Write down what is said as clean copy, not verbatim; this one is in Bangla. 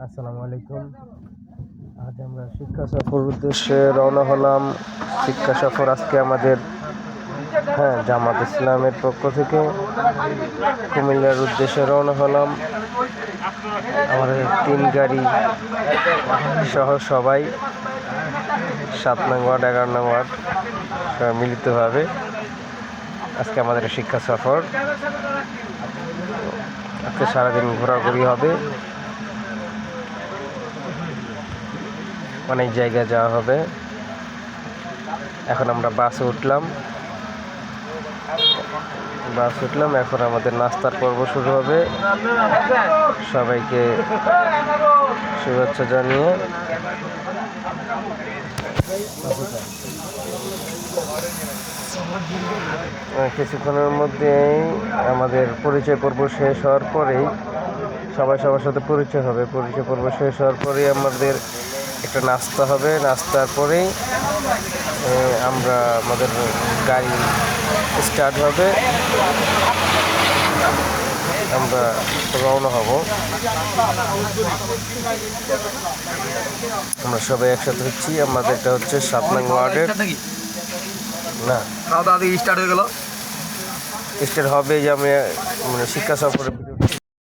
আসসালামু আলাইকুম। আজ আমরা শিক্ষা সফর উদ্দেশ্যে রওনা হলাম। শিক্ষা সফর আজকে আমাদের জামাত ইসলামের পক্ষ থেকে কুমিল্লার উদ্দেশ্যে রওনা হলাম। আমাদের 3 গাড়ি সহ সবাই 7 নং ওয়ার্ড 11 নং ওয়ার্ড মিলিতভাবে আজকে আমাদের শিক্ষা সফর। আজকে সারাদিন ঘোরাঘুরি হবে, অনেক জায়গায় যাওয়া হবে। এখন আমরা বাসে উঠলাম, এখন আমাদের নাস্তার পর্ব শুরু হবে। সবাইকে শুভেচ্ছা জানিয়ে কিছুক্ষণের মধ্যেই আমাদের পরিচয় পর্ব শেষ হওয়ার পরেই সবাই সবার সাথে পরিচয় হবে। পরিচয় পর্ব শেষ হওয়ার পরেই আমাদের একটা নাস্তা হবে। নাস্তার পরেই আমাদের গাড়ি স্টার্ট হবে, আমরা রওনা হব। আমরা সবাই একসাথে হচ্ছি। আমাদেরটা হচ্ছে 7 নং ওয়ার্ডের না, খাওয়া দাওয়া স্টার্ট হয়ে গেল। স্টার্ট হবে যে আমি শিক্ষা সফরের